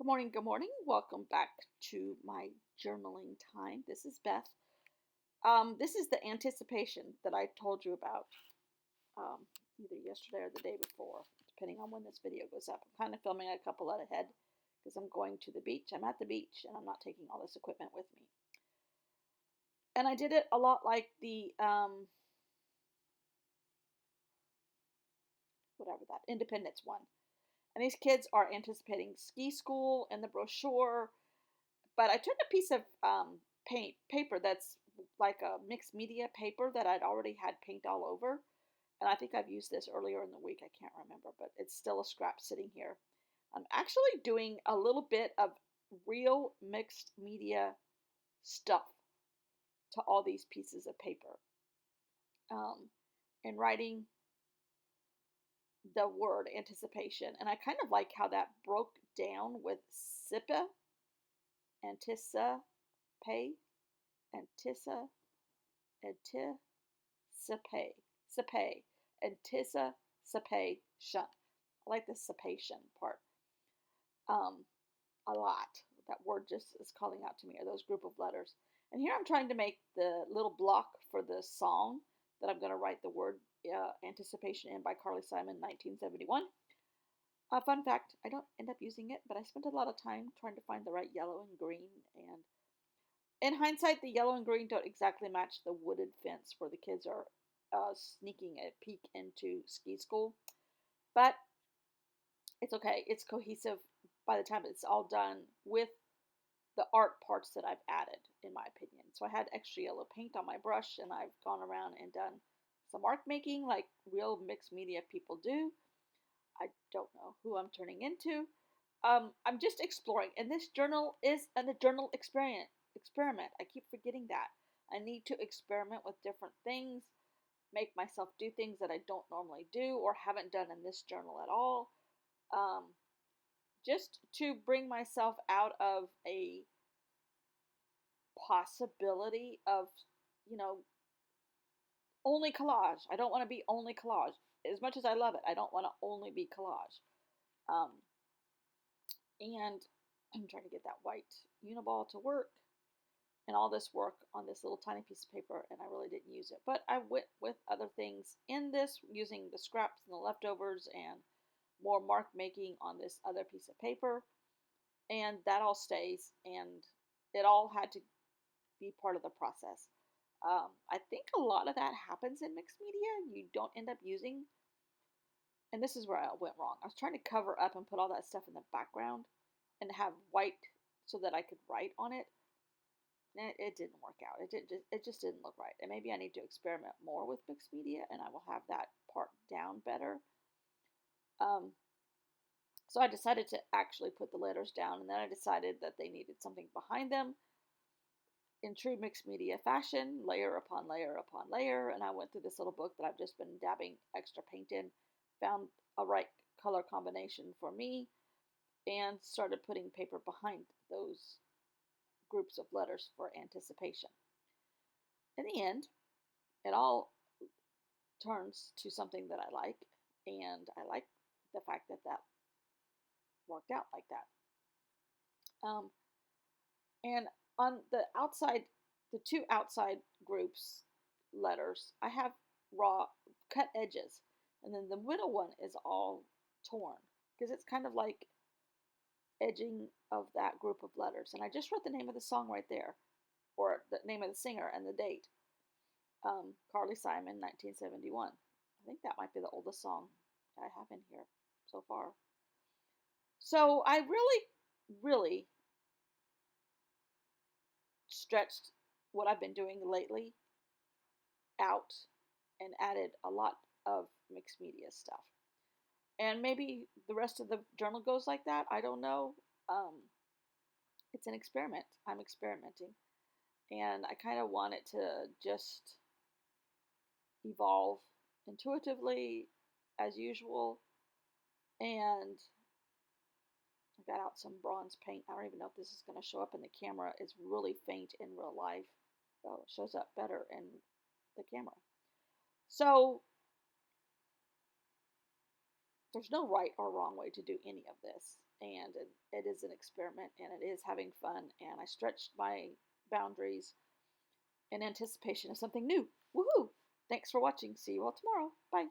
Good morning. Good morning. Welcome back to my journaling time. This is Beth. This is the anticipation that I told you about either yesterday or the day before, depending on when this video goes up. I'm kind of filming a couple out ahead because I'm going to the beach. I'm at the beach and I'm not taking all this equipment with me. And I did it a lot like the whatever that Independence one. And these kids are anticipating ski school and the brochure. But I took a piece of paper that's like a mixed media paper that I'd already had paint all over. And I think I've used this earlier in the week. I can't remember, but it's still a scrap sitting here. I'm actually doing a little bit of real mixed media stuff to all these pieces of paper um, and writing the word anticipation. And I kind of like how that broke down with SIPA, anticipate, antissa, anticipate, anticipation. I like the sapation part um, a lot. That word just is calling out to me, or those group of letters. And here I'm trying to make the little block for the song that I'm going to write the word anticipation in by Carly Simon, 1971. Fun fact, I don't end up using it, but I spent a lot of time trying to find the right yellow and green. And in hindsight, the yellow and green don't exactly match the wooded fence where the kids are sneaking a peek into ski school. But it's okay. It's cohesive by the time it's all done with the art parts that I've added, in my opinion. So I had extra yellow paint on my brush, and I've gone around and done some mark making like real mixed media people do. I don't know who I'm turning into. I'm just exploring, and this journal is a journal experiment. I keep forgetting that. I need to experiment with different things, make myself do things that I don't normally do or haven't done in this journal at all. Um, just to bring myself out of a possibility of, you know, only collage. I don't want to be only collage. As much as I love it, I don't want to only be collage. Um, and I'm trying to get that white Uniball to work and all this work on this little tiny piece of paper, and I really didn't use it. But I went with other things in this, using the scraps and the leftovers and more mark making on this other piece of paper, and that all stays, and it all had to be part of the process. I think a lot of that happens in mixed media. You don't end up using, and this is where I went wrong. I was trying to cover up and put all that stuff in the background and have white so that I could write on it. And it didn't work out. It just didn't look right. And maybe I need to experiment more with mixed media, and I will have that part down better. Um, so I decided to actually put the letters down, and then I decided that they needed something behind them in true mixed media fashion, layer upon layer upon layer. And I went through this little book that I've just been dabbing extra paint in, found a right color combination for me, and started putting paper behind those groups of letters for anticipation. In the end, it all turns to something that I like, and I like the fact that that worked out like that. And on the outside, the two outside groups letters, I have raw cut edges, and then the middle one is all torn because it's kind of like edging of that group of letters. And I just wrote the name of the song right there, or the name of the singer and the date. Carly Simon, 1971. I think that might be the oldest song I have in here so far. So I really, really stretched what I've been doing lately out and added a lot of mixed media stuff. And maybe the rest of the journal goes like that. I don't know. It's an experiment. I'm experimenting. And I kind of want it to just evolve intuitively as usual. And I got out some bronze paint. I don't even know if this is going to show up in the camera. It's really faint in real life. So it shows up better in the camera. So there's no right or wrong way to do any of this. And it is an experiment and it is having fun. And I stretched my boundaries in anticipation of something new. Woohoo! Thanks for watching. See you all tomorrow. Bye.